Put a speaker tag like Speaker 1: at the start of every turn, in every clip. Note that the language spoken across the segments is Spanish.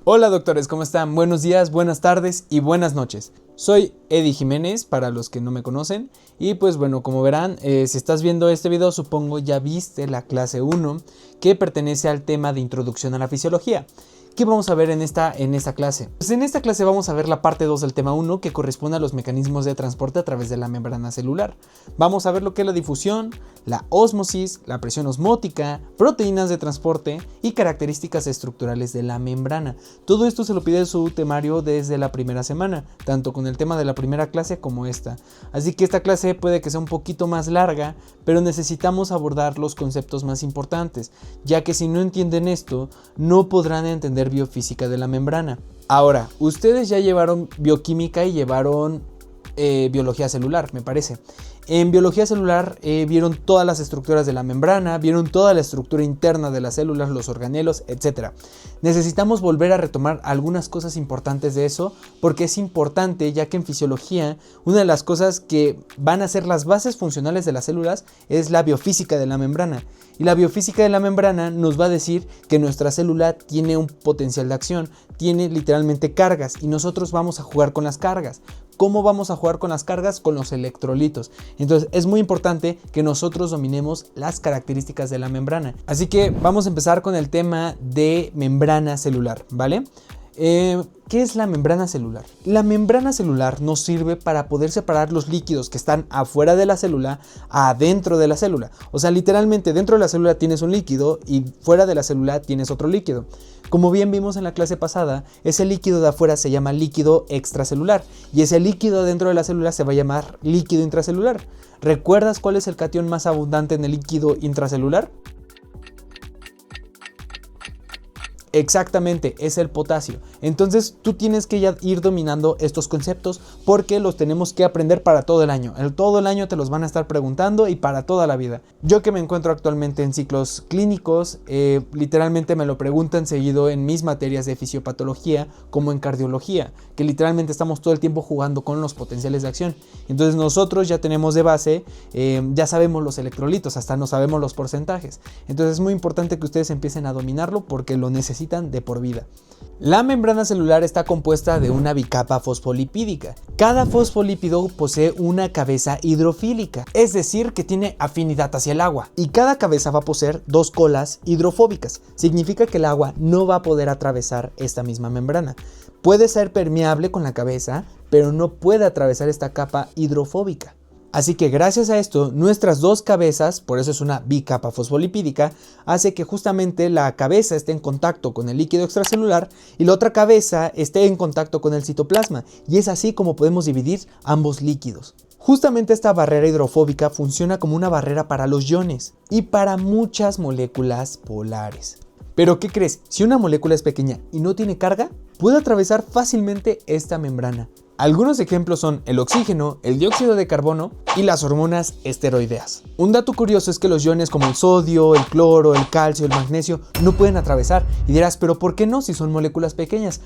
Speaker 1: Hola doctores, ¿cómo están? Buenos días, buenas tardes y buenas noches. Soy Eddie Jiménez, para los que no me conocen. Y pues bueno, como verán, si estás viendo este video, supongo ya viste la clase 1 que pertenece al tema de introducción a la fisiología. ¿Qué vamos a ver en esta clase? Pues en esta clase vamos a ver la parte 2 del tema 1, que corresponde a los mecanismos de transporte a través de la membrana celular. Vamos a ver lo que es la difusión, la ósmosis, la presión osmótica, proteínas de transporte y características estructurales de la membrana. Todo esto se lo pide su temario desde la primera semana, tanto con el tema de la primera clase como esta. Así que esta clase puede que sea un poquito más larga, pero necesitamos abordar los conceptos más importantes, ya que si no entienden esto, no podrán entender biofísica de la membrana. Ahora, ustedes ya llevaron bioquímica y llevaron biología celular, me parece. En biología celular vieron todas las estructuras de la membrana, vieron toda la estructura interna de las células, los organelos, etc. Necesitamos volver a retomar algunas cosas importantes de eso, porque es importante, ya que en fisiología una de las cosas que van a ser las bases funcionales de las células es la biofísica de la membrana. Y la biofísica de la membrana nos va a decir que nuestra célula tiene un potencial de acción, tiene literalmente cargas, y nosotros vamos a jugar con las cargas. ¿Cómo vamos a jugar con las cargas? Con los electrolitos. Entonces es muy importante que nosotros dominemos las características de la membrana. Así que vamos a empezar con el tema de membrana celular, ¿vale? ¿Qué es la membrana celular? La membrana celular nos sirve para poder separar los líquidos que están afuera de la célula adentro de la célula. O sea, literalmente dentro de la célula tienes un líquido y fuera de la célula tienes otro líquido. Como bien vimos en la clase pasada, ese líquido de afuera se llama líquido extracelular y ese líquido dentro de la célula se va a llamar líquido intracelular. ¿Recuerdas cuál es el catión más abundante en el líquido intracelular? Exactamente, es el potasio. Entonces tú tienes que ya ir dominando estos conceptos porque los tenemos que aprender para todo el año. Todo el año te los van a estar preguntando y para toda la vida. Yo que me encuentro actualmente en ciclos clínicos, literalmente me lo preguntan seguido en mis materias de fisiopatología como en cardiología, que literalmente estamos todo el tiempo jugando con los potenciales de acción. Entonces nosotros ya tenemos de base, ya sabemos los electrolitos, hasta no sabemos los porcentajes. Entonces es muy importante que ustedes empiecen a dominarlo porque lo necesitan de por vida. La membrana celular está compuesta de una bicapa fosfolipídica. Cada fosfolípido posee una cabeza hidrofílica, es decir, que tiene afinidad hacia el agua. Y cada cabeza va a poseer dos colas hidrofóbicas. Significa que el agua no va a poder atravesar esta misma membrana. Puede ser permeable con la cabeza, pero no puede atravesar esta capa hidrofóbica. Así que gracias a esto, nuestras dos cabezas, por eso es una bicapa fosfolipídica, hace que justamente la cabeza esté en contacto con el líquido extracelular y la otra cabeza esté en contacto con el citoplasma, y es así como podemos dividir ambos líquidos. Justamente esta barrera hidrofóbica funciona como una barrera para los iones y para muchas moléculas polares. Pero ¿qué crees? Si una molécula es pequeña y no tiene carga, puede atravesar fácilmente esta membrana. Algunos ejemplos son el oxígeno, el dióxido de carbono y las hormonas esteroideas. Un dato curioso es que los iones como el sodio, el cloro, el calcio, el magnesio no pueden atravesar. Y dirás, ¿pero por qué no si son moléculas pequeñas?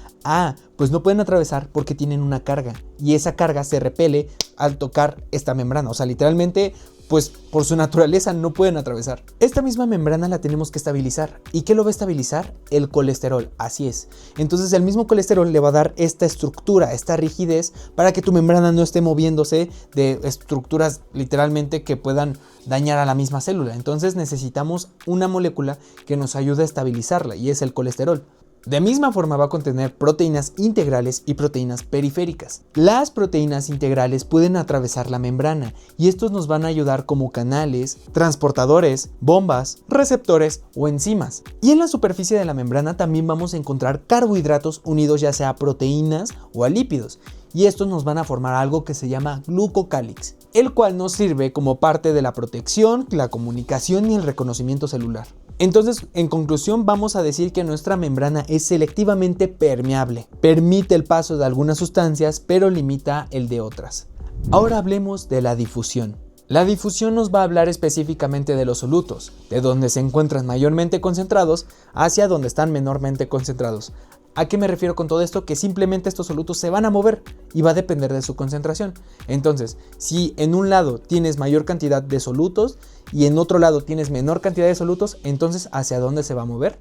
Speaker 1: Pues no pueden atravesar porque tienen una carga. Y esa carga se repele al tocar esta membrana. O sea, literalmente, pues por su naturaleza no pueden atravesar. Esta misma membrana la tenemos que estabilizar. ¿Y qué lo va a estabilizar? El colesterol, así es. Entonces el mismo colesterol le va a dar esta estructura, esta rigidez, para que tu membrana no esté moviéndose de estructuras literalmente que puedan dañar a la misma célula. Entonces necesitamos una molécula que nos ayude a estabilizarla, y es el colesterol. De misma forma va a contener proteínas integrales y proteínas periféricas. Las proteínas integrales pueden atravesar la membrana y estos nos van a ayudar como canales, transportadores, bombas, receptores o enzimas. Y en la superficie de la membrana también vamos a encontrar carbohidratos unidos ya sea a proteínas o a lípidos. Y estos nos van a formar algo que se llama glucocálix, el cual nos sirve como parte de la protección, la comunicación y el reconocimiento celular. Entonces, en conclusión, vamos a decir que nuestra membrana es selectivamente permeable. Permite el paso de algunas sustancias, pero limita el de otras. Ahora hablemos de la difusión. La difusión nos va a hablar específicamente de los solutos, de donde se encuentran mayormente concentrados hacia donde están menormente concentrados. ¿A qué me refiero con todo esto? Que simplemente estos solutos se van a mover y va a depender de su concentración. Entonces, si en un lado tienes mayor cantidad de solutos y en otro lado tienes menor cantidad de solutos, entonces ¿hacia dónde se va a mover?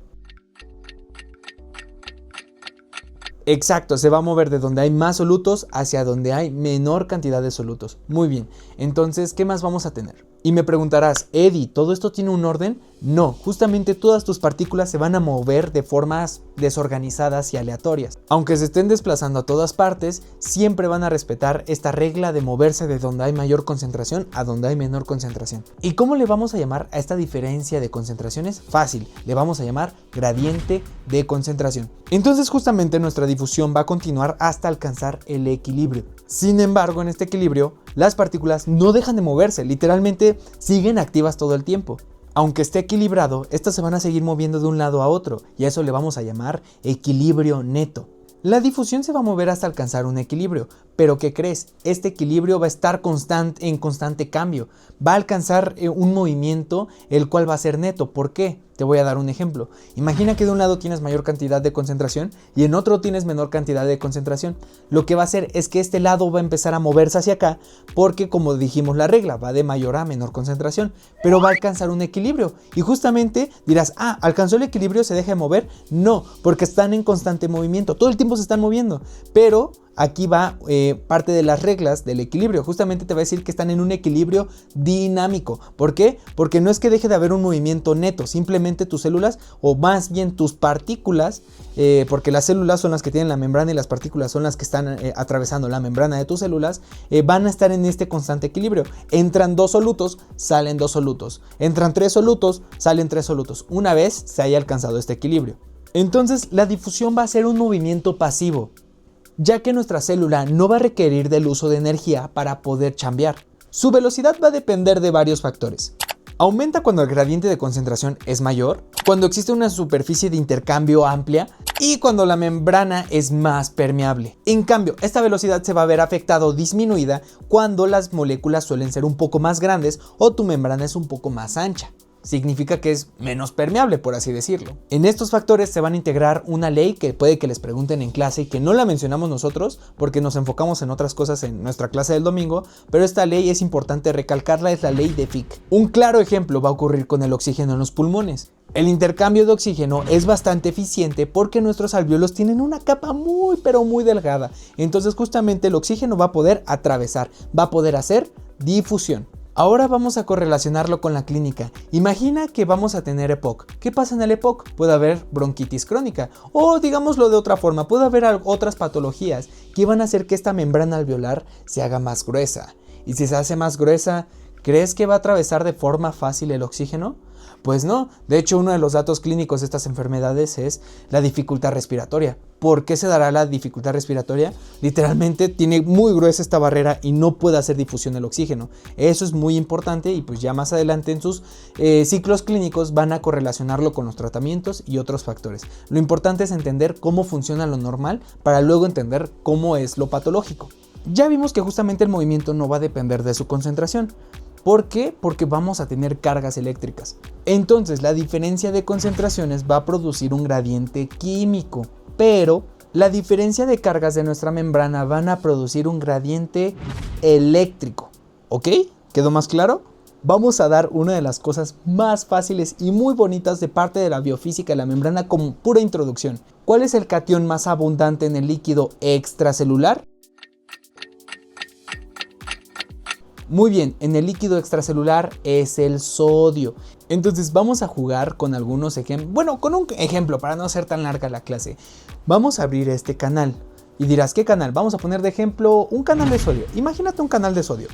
Speaker 1: Exacto, se va a mover de donde hay más solutos hacia donde hay menor cantidad de solutos. Muy bien, entonces, ¿qué más vamos a tener? Y me preguntarás, Eddie, ¿todo esto tiene un orden? No, justamente todas tus partículas se van a mover de formas desorganizadas y aleatorias. Aunque se estén desplazando a todas partes, siempre van a respetar esta regla de moverse de donde hay mayor concentración a donde hay menor concentración. ¿Y cómo le vamos a llamar a esta diferencia de concentraciones? Fácil, le vamos a llamar gradiente de concentración. Entonces justamente nuestra difusión va a continuar hasta alcanzar el equilibrio. Sin embargo, en este equilibrio, las partículas no dejan de moverse, literalmente siguen activas todo el tiempo. Aunque esté equilibrado, estas se van a seguir moviendo de un lado a otro, y a eso le vamos a llamar equilibrio neto. La difusión se va a mover hasta alcanzar un equilibrio, pero ¿qué crees? Este equilibrio va a estar en constante cambio, va a alcanzar un movimiento el cual va a ser neto. ¿Por qué? Te voy a dar un ejemplo. Imagina que de un lado tienes mayor cantidad de concentración y en otro tienes menor cantidad de concentración. Lo que va a hacer es que este lado va a empezar a moverse hacia acá porque, como dijimos la regla, va de mayor a menor concentración, pero va a alcanzar un equilibrio. Y justamente dirás, ¿alcanzó el equilibrio? ¿Se deja de mover? No, porque están en constante movimiento, todo el tiempo se están moviendo, pero aquí va parte de las reglas del equilibrio. Justamente te va a decir que están en un equilibrio dinámico. ¿Por qué? Porque no es que deje de haber un movimiento neto, simplemente tus células, o más bien tus partículas, porque las células son las que tienen la membrana y las partículas son las que están atravesando la membrana de tus células, van a estar en este constante equilibrio. Entran 2 solutos, salen 2 solutos. Entran 3 solutos, salen 3 solutos. Una vez se haya alcanzado este equilibrio. Entonces la difusión va a ser un movimiento pasivo, ya que nuestra célula no va a requerir del uso de energía para poder chambear. Su velocidad va a depender de varios factores. Aumenta cuando el gradiente de concentración es mayor, cuando existe una superficie de intercambio amplia y cuando la membrana es más permeable. En cambio, esta velocidad se va a ver afectada o disminuida cuando las moléculas suelen ser un poco más grandes o tu membrana es un poco más ancha. Significa que es menos permeable, por así decirlo. En estos factores se van a integrar una ley que puede que les pregunten en clase y que no la mencionamos nosotros porque nos enfocamos en otras cosas en nuestra clase del domingo, pero esta ley es importante recalcarla, es la ley de Fick. Un claro ejemplo va a ocurrir con el oxígeno en los pulmones. El intercambio de oxígeno es bastante eficiente porque nuestros alvéolos tienen una capa muy pero muy delgada, entonces justamente el oxígeno va a poder atravesar, va a poder hacer difusión. Ahora vamos a correlacionarlo con la clínica. Imagina que vamos a tener EPOC. ¿Qué pasa en el EPOC? Puede haber bronquitis crónica o, digámoslo de otra forma, puede haber otras patologías que van a hacer que esta membrana alveolar se haga más gruesa. Y si se hace más gruesa, ¿crees que va a atravesar de forma fácil el oxígeno? Pues no, de hecho uno de los datos clínicos de estas enfermedades es la dificultad respiratoria. ¿Por qué se dará la dificultad respiratoria? Literalmente tiene muy gruesa esta barrera y no puede hacer difusión del oxígeno. Eso es muy importante y pues ya más adelante en sus ciclos clínicos van a correlacionarlo con los tratamientos y otros factores. Lo importante es entender cómo funciona lo normal para luego entender cómo es lo patológico. Ya vimos que justamente el movimiento no va a depender de su concentración. ¿Por qué? Porque vamos a tener cargas eléctricas. Entonces la diferencia de concentraciones va a producir un gradiente químico, pero la diferencia de cargas de nuestra membrana van a producir un gradiente eléctrico. ¿Ok? ¿Quedó más claro? Vamos a dar una de las cosas más fáciles y muy bonitas de parte de la biofísica de la membrana como pura introducción. ¿Cuál es el catión más abundante en el líquido extracelular? Muy bien, en el líquido extracelular es el sodio. Entonces vamos a jugar con algunos ejemplos. Bueno, con un ejemplo para no hacer tan larga la clase. Vamos a abrir este canal. Y dirás, ¿qué canal? Vamos a poner de ejemplo un canal de sodio. Imagínate un canal de sodio.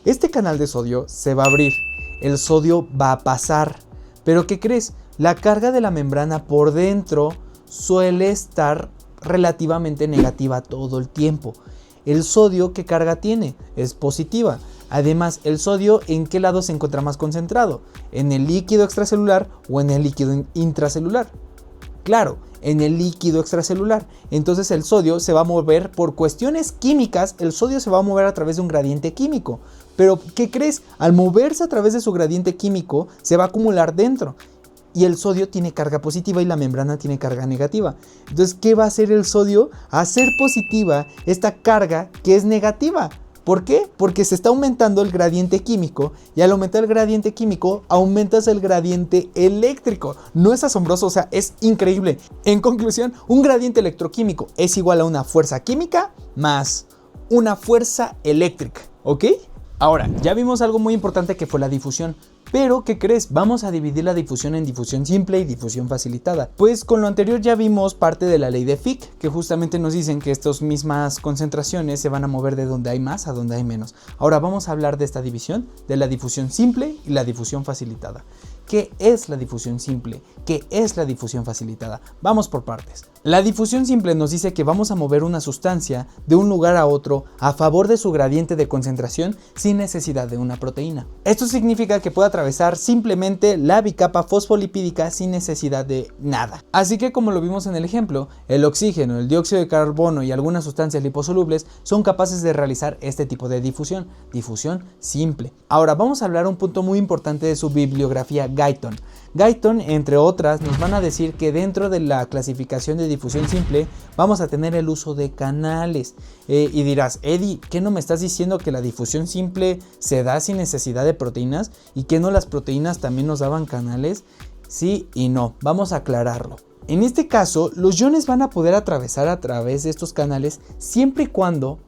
Speaker 1: Este canal de sodio se va a abrir. El sodio va a pasar. Pero ¿qué crees? La carga de la membrana por dentro suele estar relativamente negativa todo el tiempo. El sodio, ¿qué carga tiene? Es positiva. Además, el sodio, ¿en qué lado se encuentra más concentrado? ¿En el líquido extracelular o en el líquido intracelular? Claro, en el líquido extracelular. Entonces el sodio se va a mover por cuestiones químicas, el sodio se va a mover a través de un gradiente químico. Pero, ¿qué crees? Al moverse a través de su gradiente químico, se va a acumular dentro. Y el sodio tiene carga positiva y la membrana tiene carga negativa. Entonces, ¿qué va a hacer el sodio? Hacer positiva esta carga que es negativa. ¿Por qué? Porque se está aumentando el gradiente químico y al aumentar el gradiente químico aumentas el gradiente eléctrico. ¿No es asombroso? O sea, es increíble. En conclusión, un gradiente electroquímico es igual a una fuerza química más una fuerza eléctrica, ¿ok? Ahora, ya vimos algo muy importante que fue la difusión. Pero, ¿qué crees? Vamos a dividir la difusión en difusión simple y difusión facilitada. Pues con lo anterior ya vimos parte de la ley de Fick, que justamente nos dicen que estas mismas concentraciones se van a mover de donde hay más a donde hay menos. Ahora vamos a hablar de esta división, de la difusión simple y la difusión facilitada. ¿Qué es la difusión simple? ¿Qué es la difusión facilitada? Vamos por partes. La difusión simple nos dice que vamos a mover una sustancia de un lugar a otro a favor de su gradiente de concentración sin necesidad de una proteína. Esto significa que puede atravesar simplemente la bicapa fosfolipídica sin necesidad de nada. Así que, como lo vimos en el ejemplo, el oxígeno, el dióxido de carbono y algunas sustancias liposolubles son capaces de realizar este tipo de difusión simple. Ahora vamos a hablar un punto muy importante de su bibliografía Guyton. Guyton, entre otras, nos van a decir que dentro de la clasificación de difusión simple vamos a tener el uso de canales. Y dirás, Eddie, ¿qué no me estás diciendo que la difusión simple se da sin necesidad de proteínas? ¿Y que no las proteínas también nos daban canales? Sí y no, vamos a aclararlo. En este caso, los iones van a poder atravesar a través de estos canales siempre y cuando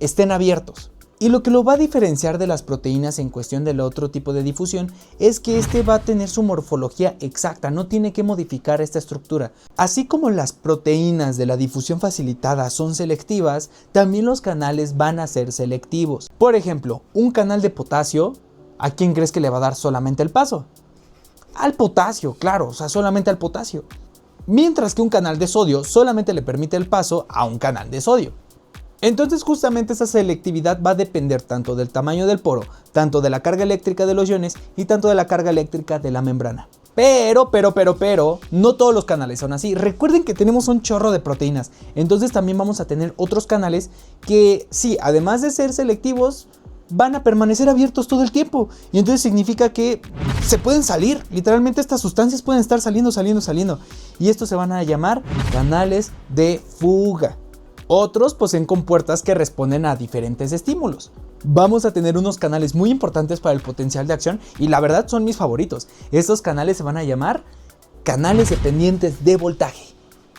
Speaker 1: estén abiertos. Y lo que lo va a diferenciar de las proteínas en cuestión del otro tipo de difusión es que este va a tener su morfología exacta, no tiene que modificar esta estructura. Así como las proteínas de la difusión facilitada son selectivas, también los canales van a ser selectivos. Por ejemplo, un canal de potasio, ¿a quién crees que le va a dar solamente el paso? Al potasio, claro, o sea, solamente al potasio. Mientras que un canal de sodio solamente le permite el paso a un canal de sodio. Entonces justamente esa selectividad va a depender tanto del tamaño del poro, tanto de la carga eléctrica de los iones y tanto de la carga eléctrica de la membrana. Pero, no todos los canales son así. Recuerden que tenemos un chorro de proteínas, entonces también vamos a tener otros canales que sí, además de ser selectivos, van a permanecer abiertos todo el tiempo. Y entonces significa que se pueden salir, literalmente estas sustancias pueden estar saliendo. Y estos se van a llamar canales de fuga. Otros poseen compuertas que responden a diferentes estímulos. Vamos a tener unos canales muy importantes para el potencial de acción y la verdad son mis favoritos. Estos canales se van a llamar canales dependientes de voltaje.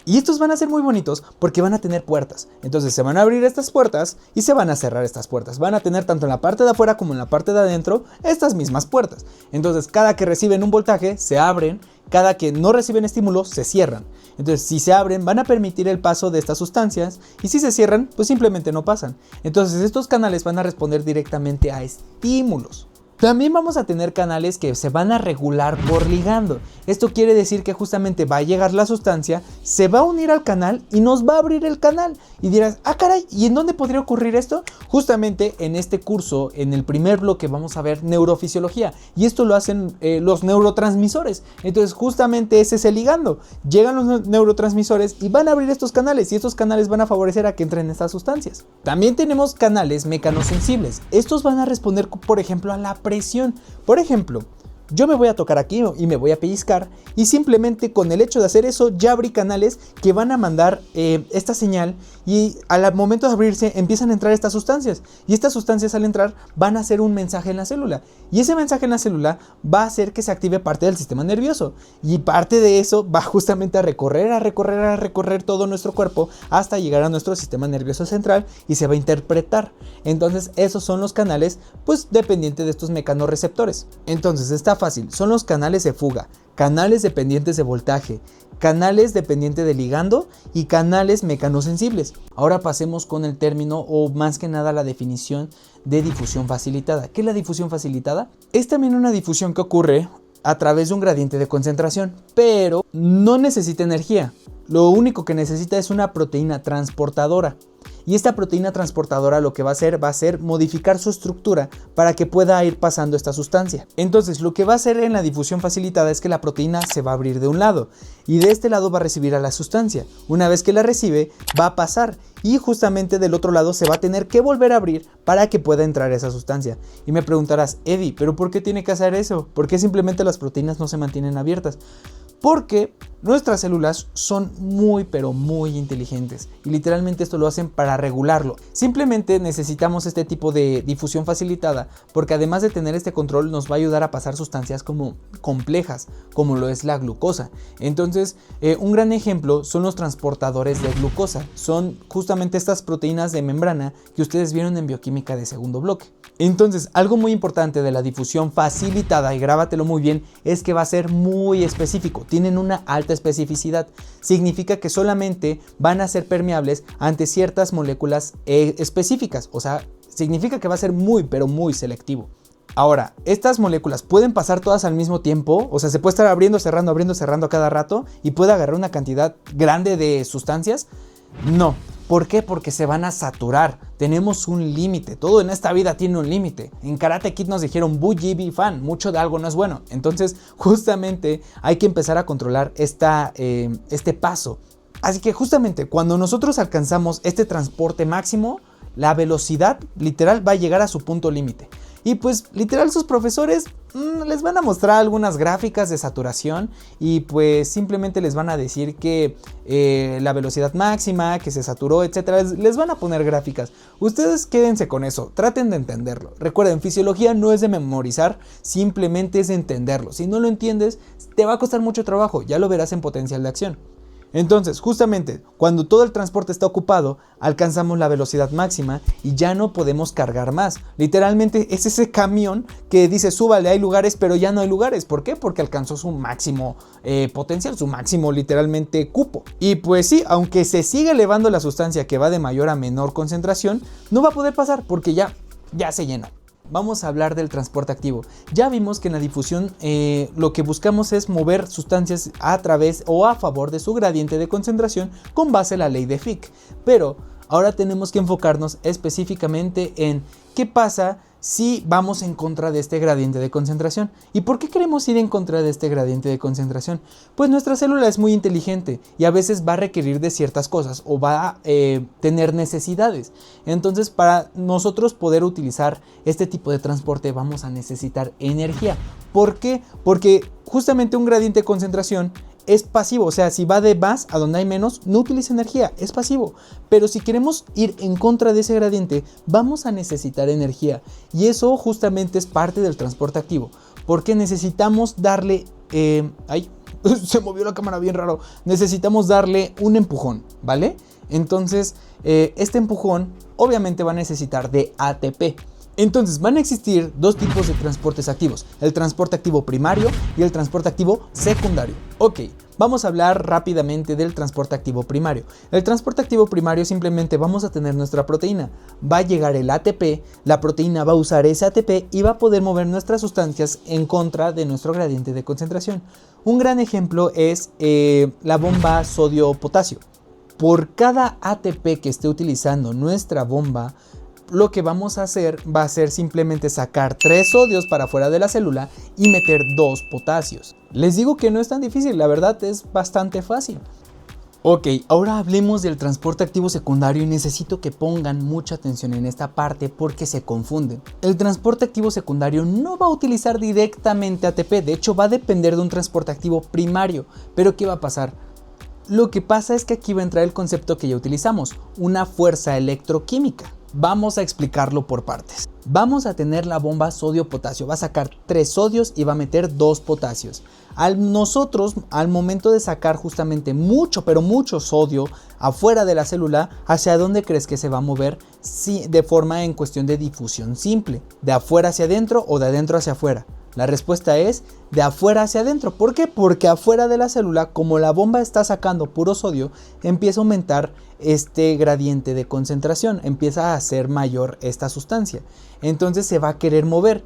Speaker 1: Y estos van a ser muy bonitos porque van a tener puertas. Entonces se van a abrir estas puertas y se van a cerrar estas puertas. Van a tener tanto en la parte de afuera como en la parte de adentro estas mismas puertas. Entonces cada que reciben un voltaje se abren, cada que no reciben estímulo se cierran. Entonces si se abren van a permitir el paso de estas sustancias y si se cierran pues simplemente no pasan. Entonces estos canales van a responder directamente a estímulos. También vamos a tener canales que se van a regular por ligando. Esto quiere decir que justamente va a llegar la sustancia, se va a unir al canal y nos va a abrir el canal. Y dirás, ah caray, ¿y en dónde podría ocurrir esto? Justamente en este curso, en el primer bloque vamos a ver neurofisiología. Y esto lo hacen los neurotransmisores. Entonces justamente ese es el ligando. Llegan los neurotransmisores y van a abrir estos canales. Y estos canales van a favorecer a que entren estas sustancias. También tenemos canales mecanosensibles. Estos van a responder, por ejemplo, a la presión. Por ejemplo, yo me voy a tocar aquí y me voy a pellizcar y simplemente con el hecho de hacer eso ya abrí canales que van a mandar esta señal y al momento de abrirse empiezan a entrar estas sustancias y estas sustancias al entrar van a hacer un mensaje en la célula y ese mensaje en la célula va a hacer que se active parte del sistema nervioso y parte de eso va justamente a recorrer todo nuestro cuerpo hasta llegar a nuestro sistema nervioso central y se va a interpretar. Entonces esos son los canales pues dependientes de estos mecanorreceptores. Entonces está fácil, son los canales de fuga, canales dependientes de voltaje, canales dependientes de ligando y canales mecanosensibles. Ahora pasemos con el término o más que nada la definición de difusión facilitada. ¿Qué es la difusión facilitada? Es también una difusión que ocurre a través de un gradiente de concentración, pero no necesita energía. Lo único que necesita es una proteína transportadora. Y esta proteína transportadora lo que va a hacer modificar su estructura para que pueda ir pasando esta sustancia. Entonces lo que va a hacer en la difusión facilitada es que la proteína se va a abrir de un lado y de este lado va a recibir a la sustancia. Una vez que la recibe va a pasar y justamente del otro lado se va a tener que volver a abrir para que pueda entrar esa sustancia. Y me preguntarás, Eddie, ¿pero por qué tiene que hacer eso? ¿Por qué simplemente las proteínas no se mantienen abiertas? Porque nuestras células son muy pero muy inteligentes y literalmente esto lo hacen para regularlo. Simplemente necesitamos este tipo de difusión facilitada porque además de tener este control nos va a ayudar a pasar sustancias como complejas, como lo es la glucosa. Entonces, un gran ejemplo son los transportadores de glucosa. Son justamente estas proteínas de membrana que ustedes vieron en bioquímica de segundo bloque. Entonces, algo muy importante de la difusión facilitada, y grábatelo muy bien, es que va a ser muy específico. Tienen una alta especificidad. Significa que solamente van a ser permeables ante ciertas moléculas específicas. O sea, significa que va a ser muy, pero muy selectivo. Ahora, estas moléculas pueden pasar todas al mismo tiempo, o sea, se puede estar abriendo, cerrando a cada rato y puede agarrar una cantidad grande de sustancias. No. ¿Por qué? Porque se van a saturar. Tenemos un límite. Todo en esta vida tiene un límite. En Karate Kid nos dijeron Buji Be Fan, mucho de algo no es bueno. Entonces, justamente hay que empezar a controlar este paso. Así que justamente cuando nosotros alcanzamos este transporte máximo, la velocidad literal va a llegar a su punto límite. Y pues literal sus profesores les van a mostrar algunas gráficas de saturación y pues simplemente les van a decir que la velocidad máxima, que se saturó, etcétera. Les van a poner gráficas. Ustedes quédense con eso, traten de entenderlo. Recuerden, fisiología no es de memorizar, simplemente es de entenderlo. Si no lo entiendes, te va a costar mucho trabajo, ya lo verás en potencial de acción. Entonces, justamente, cuando todo el transporte está ocupado, alcanzamos la velocidad máxima y ya no podemos cargar más. Literalmente es ese camión que dice, súbale, hay lugares, pero ya no hay lugares. ¿Por qué? Porque alcanzó su máximo potencial, su máximo literalmente cupo. Y pues sí, aunque se siga elevando la sustancia que va de mayor a menor concentración, no va a poder pasar porque ya se llena. Vamos a hablar del transporte activo. Ya vimos que en la difusión lo que buscamos es mover sustancias a través o a favor de su gradiente de concentración con base en la ley de Fick. Pero ahora tenemos que enfocarnos específicamente en qué pasa si vamos en contra de este gradiente de concentración. ¿Y por qué queremos ir en contra de este gradiente de concentración? Pues nuestra célula es muy inteligente y a veces va a requerir de ciertas cosas o va a tener necesidades. Entonces, para nosotros poder utilizar este tipo de transporte vamos a necesitar energía. ¿Por qué? Porque justamente un gradiente de concentración es pasivo, o sea, si va de más a donde hay menos, no utiliza energía, es pasivo. Pero si queremos ir en contra de ese gradiente, vamos a necesitar energía. Y eso justamente es parte del transporte activo, porque necesitamos darle... se movió la cámara bien raro. Necesitamos darle un empujón, ¿vale? Entonces, este empujón obviamente va a necesitar de ATP. Entonces van a existir dos tipos de transportes activos, el transporte activo primario y el transporte activo secundario. Ok, vamos a hablar rápidamente del transporte activo primario. El transporte activo primario simplemente vamos a tener nuestra proteína, va a llegar el ATP, la proteína va a usar ese ATP y va a poder mover nuestras sustancias en contra de nuestro gradiente de concentración. Un gran ejemplo es la bomba sodio-potasio. Por cada ATP que esté utilizando nuestra bomba, lo que vamos a hacer va a ser simplemente sacar 3 sodios para afuera de la célula y meter 2 potasios. Les digo que no es tan difícil, la verdad es bastante fácil. Ok, ahora hablemos del transporte activo secundario y necesito que pongan mucha atención en esta parte porque se confunden. El transporte activo secundario no va a utilizar directamente ATP, de hecho va a depender de un transporte activo primario. Pero ¿qué va a pasar? Lo que pasa es que aquí va a entrar el concepto que ya utilizamos, una fuerza electroquímica. Vamos a explicarlo por partes. Vamos a tener la bomba sodio-potasio. Va a sacar 3 sodios y va a meter 2 potasios. Nosotros, al momento de sacar justamente mucho, pero mucho sodio afuera de la célula, ¿hacia dónde crees que se va a mover? Sí, de forma en cuestión de difusión simple. ¿De afuera hacia adentro o de adentro hacia afuera? La respuesta es de afuera hacia adentro. ¿Por qué? Porque afuera de la célula, como la bomba está sacando puro sodio, empieza a aumentar este gradiente de concentración, empieza a ser mayor esta sustancia. Entonces se va a querer mover.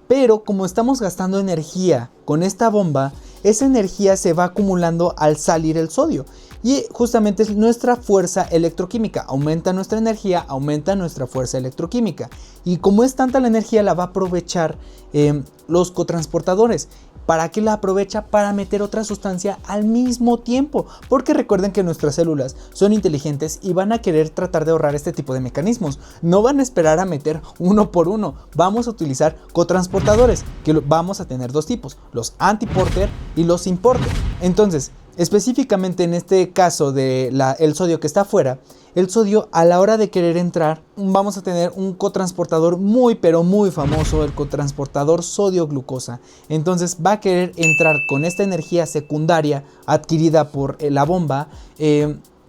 Speaker 1: Pero como estamos gastando energía con esta bomba, esa energía se va acumulando al salir el sodio. Y justamente es nuestra fuerza electroquímica. Aumenta nuestra energía, aumenta nuestra fuerza electroquímica. Y como es tanta la energía, la va a aprovechar los cotransportadores. ¿Para qué la aprovecha? Para meter otra sustancia al mismo tiempo. Porque recuerden que nuestras células son inteligentes y van a querer tratar de ahorrar este tipo de mecanismos. No van a esperar a meter uno por uno. Vamos a utilizar cotransportadores, que vamos a tener dos tipos, los antiporter y los importer. Entonces, específicamente en este caso de el sodio que está afuera, el sodio a la hora de querer entrar, vamos a tener un cotransportador muy pero muy famoso, el cotransportador sodio-glucosa. Entonces va a querer entrar con esta energía secundaria adquirida por la bomba,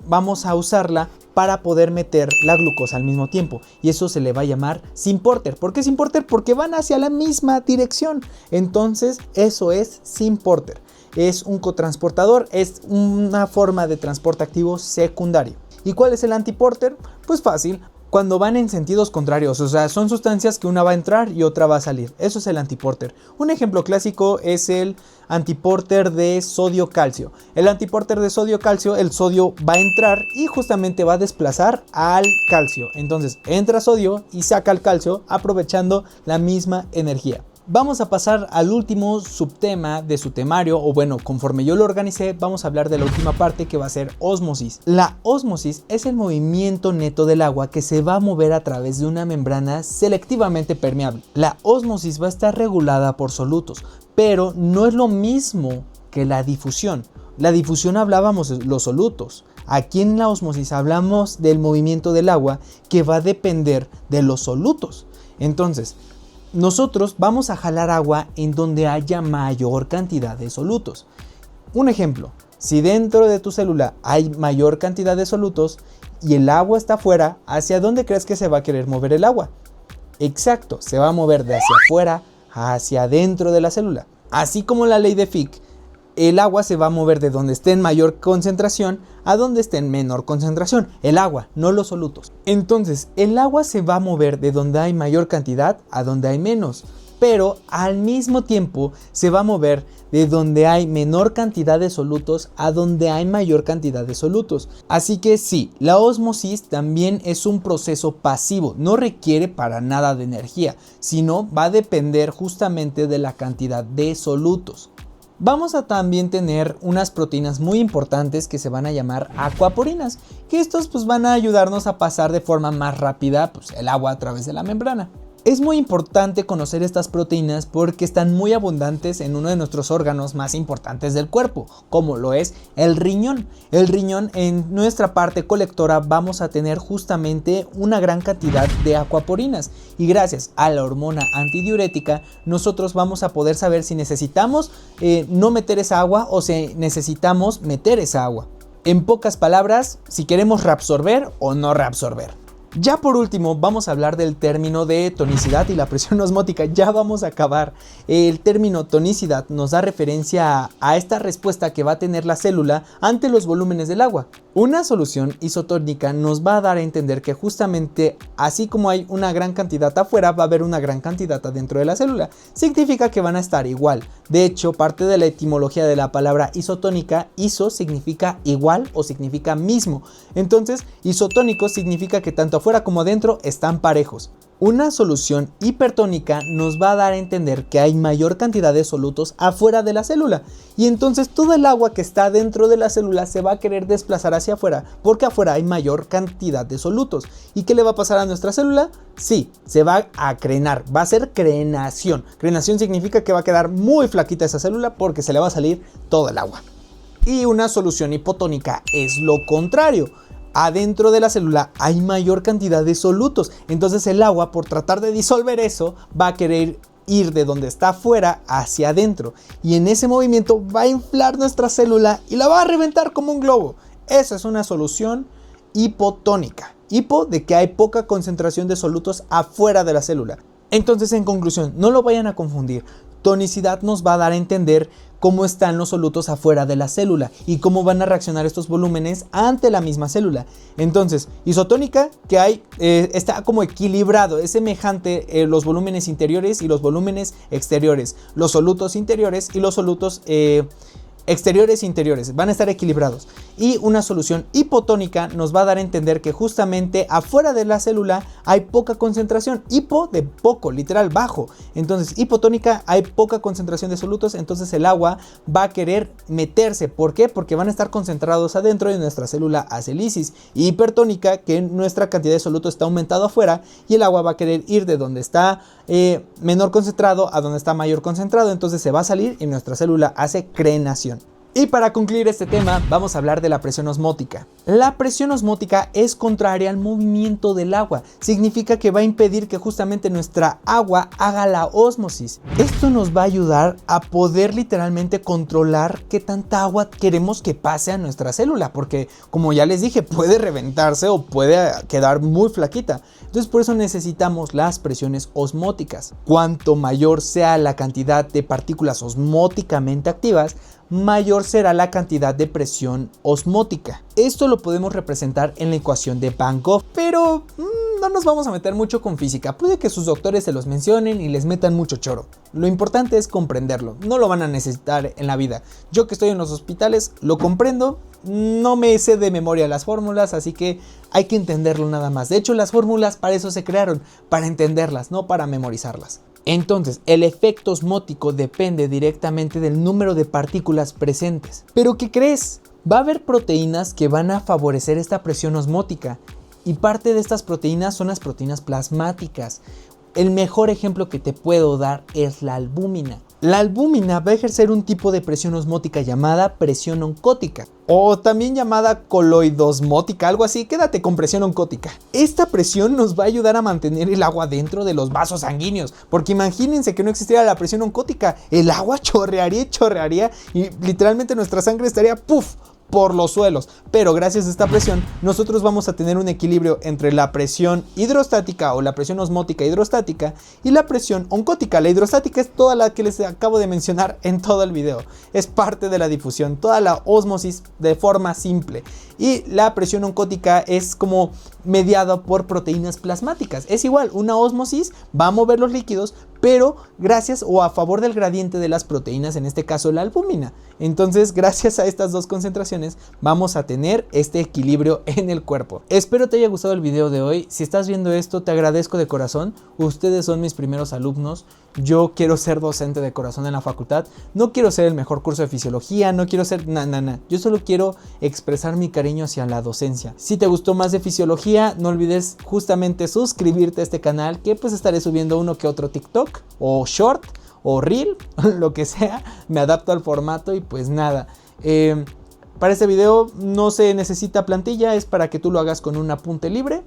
Speaker 1: vamos a usarla para poder meter la glucosa al mismo tiempo, y eso se le va a llamar Symporter. ¿Por qué Symporter? Porque van hacia la misma dirección. Entonces eso es Symporter. Es un cotransportador, es una forma de transporte activo secundario. ¿Y cuál es el antiporter? Pues fácil, cuando van en sentidos contrarios, o sea, son sustancias que una va a entrar y otra va a salir. Eso es el antiporter. Un ejemplo clásico es el antiporter de sodio-calcio. El antiporter de sodio-calcio, el sodio va a entrar y justamente va a desplazar al calcio. Entonces entra sodio y saca el calcio aprovechando la misma energía. Vamos a pasar al último subtema de su temario, o bueno, conforme yo lo organicé, vamos a hablar de la última parte, que va a ser ósmosis. La ósmosis es el movimiento neto del agua que se va a mover a través de una membrana selectivamente permeable. La ósmosis va a estar regulada por solutos, pero no es lo mismo que la difusión. La difusión hablábamos de los solutos. Aquí en la ósmosis hablamos del movimiento del agua que va a depender de los solutos. Entonces, nosotros vamos a jalar agua en donde haya mayor cantidad de solutos. Un ejemplo, si dentro de tu célula hay mayor cantidad de solutos y el agua está afuera, ¿hacia dónde crees que se va a querer mover el agua? Exacto, se va a mover de hacia afuera hacia adentro de la célula. Así como la ley de Fick, el agua se va a mover de donde esté en mayor concentración a donde esté en menor concentración. El agua, no los solutos. Entonces, el agua se va a mover de donde hay mayor cantidad a donde hay menos. Pero al mismo tiempo se va a mover de donde hay menor cantidad de solutos a donde hay mayor cantidad de solutos. Así que sí, la ósmosis también es un proceso pasivo. No requiere para nada de energía, sino va a depender justamente de la cantidad de solutos. Vamos a también tener unas proteínas muy importantes que se van a llamar acuaporinas, que estos pues van a ayudarnos a pasar de forma más rápida pues, el agua a través de la membrana. Es muy importante conocer estas proteínas porque están muy abundantes en uno de nuestros órganos más importantes del cuerpo, como lo es el riñón. El riñón, en nuestra parte colectora, vamos a tener justamente una gran cantidad de acuaporinas, y gracias a la hormona antidiurética nosotros vamos a poder saber si necesitamos no meter esa agua o si necesitamos meter esa agua. En pocas palabras, si queremos reabsorber o no reabsorber. Ya por último vamos a hablar del término de tonicidad y la presión osmótica. Ya vamos a acabar. El término tonicidad nos da referencia a esta respuesta que va a tener la célula ante los volúmenes del agua. Una solución isotónica nos va a dar a entender que justamente así como hay una gran cantidad afuera, va a haber una gran cantidad adentro de la célula. Significa que van a estar igual. De hecho, parte de la etimología de la palabra isotónica, iso significa igual o significa mismo. Entonces, isotónico significa que tanto afuera como adentro están parejos. Una solución hipertónica nos va a dar a entender que hay mayor cantidad de solutos afuera de la célula, y entonces todo el agua que está dentro de la célula se va a querer desplazar hacia afuera porque afuera hay mayor cantidad de solutos. ¿Y qué le va a pasar a nuestra célula? Sí, se va a crenar, va a ser crenación. Crenación significa que va a quedar muy flaquita esa célula porque se le va a salir todo el agua. Y una solución hipotónica es lo contrario. Adentro de la célula hay mayor cantidad de solutos, entonces el agua, por tratar de disolver eso, va a querer ir de donde está afuera hacia adentro, y en ese movimiento va a inflar nuestra célula y la va a reventar como un globo. Esa es una solución hipotónica. Hipo, de que hay poca concentración de solutos afuera de la célula. Entonces, en conclusión, no lo vayan a confundir. Tonicidad nos va a dar a entender cómo están los solutos afuera de la célula y cómo van a reaccionar estos volúmenes ante la misma célula. Entonces, isotónica, que hay, está como equilibrado, es semejante los volúmenes interiores y los volúmenes exteriores, los solutos interiores y los solutos exteriores e interiores, van a estar equilibrados. Y una solución hipotónica nos va a dar a entender que justamente afuera de la célula hay poca concentración. Hipo de poco, literal bajo. Entonces hipotónica, hay poca concentración de solutos, entonces el agua va a querer meterse. ¿Por qué? Porque van a estar concentrados adentro y nuestra célula hace lisis. Y hipertónica, que nuestra cantidad de soluto está aumentado afuera y el agua va a querer ir de donde está menor concentrado a donde está mayor concentrado. Entonces se va a salir y nuestra célula hace crenación. Y para concluir este tema, vamos a hablar de la presión osmótica. La presión osmótica es contraria al movimiento del agua. Significa que va a impedir que justamente nuestra agua haga la ósmosis. Esto nos va a ayudar a poder literalmente controlar qué tanta agua queremos que pase a nuestra célula. Porque, como ya les dije, puede reventarse o puede quedar muy flaquita. Entonces, por eso necesitamos las presiones osmóticas. Cuanto mayor sea la cantidad de partículas osmóticamente activas, mayor será la cantidad de presión osmótica. Esto lo podemos representar en la ecuación de Van Gogh, pero no nos vamos a meter mucho con física. Puede que sus doctores se los mencionen y les metan mucho choro. Lo importante es comprenderlo, no lo van a necesitar en la vida. Yo que estoy en los hospitales lo comprendo, no me sé de memoria las fórmulas, así que hay que entenderlo nada más. De hecho, las fórmulas para eso se crearon, para entenderlas, no para memorizarlas. Entonces, el efecto osmótico depende directamente del número de partículas presentes. ¿Pero qué crees? Va a haber proteínas que van a favorecer esta presión osmótica y parte de estas proteínas son las proteínas plasmáticas. El mejor ejemplo que te puedo dar es la albúmina. La albúmina va a ejercer un tipo de presión osmótica llamada presión oncótica o también llamada coloidosmótica, algo así. Quédate con presión oncótica. Esta presión nos va a ayudar a mantener el agua dentro de los vasos sanguíneos, porque imagínense que no existiera la presión oncótica, el agua chorrearía y chorrearía y literalmente nuestra sangre estaría ¡puf! Por los suelos. Pero gracias a esta presión nosotros vamos a tener un equilibrio entre la presión hidrostática o la presión osmótica hidrostática y la presión oncótica. La hidrostática es toda la que les acabo de mencionar en todo el video, es parte de la difusión, toda la ósmosis de forma simple. Y la presión oncótica es como mediada por proteínas plasmáticas. Es igual, una ósmosis va a mover los líquidos, pero gracias o a favor del gradiente de las proteínas, en este caso la albúmina. Entonces, gracias a estas dos concentraciones vamos a tener este equilibrio en el cuerpo. Espero te haya gustado el video de hoy. Si estás viendo esto, te agradezco de corazón. Ustedes son mis primeros alumnos. Yo quiero ser docente de corazón en la facultad. No quiero ser el mejor curso de fisiología, no quiero ser nada. Yo solo quiero expresar mi cariño hacia la docencia. Si te gustó más de fisiología, no olvides justamente suscribirte a este canal, que pues estaré subiendo uno que otro TikTok o short o reel, lo que sea. Me adapto al formato y pues nada. Para este video no se necesita plantilla, es para que tú lo hagas con un apunte libre.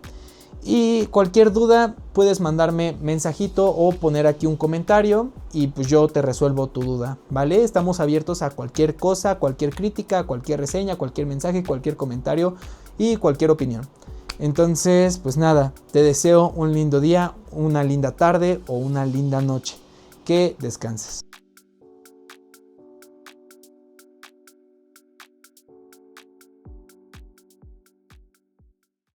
Speaker 1: Y cualquier duda puedes mandarme mensajito o poner aquí un comentario y pues yo te resuelvo tu duda, ¿vale? Estamos abiertos a cualquier cosa, cualquier crítica, cualquier reseña, cualquier mensaje, cualquier comentario y cualquier opinión. Entonces, pues nada, te deseo un lindo día, una linda tarde o una linda noche. Que descanses.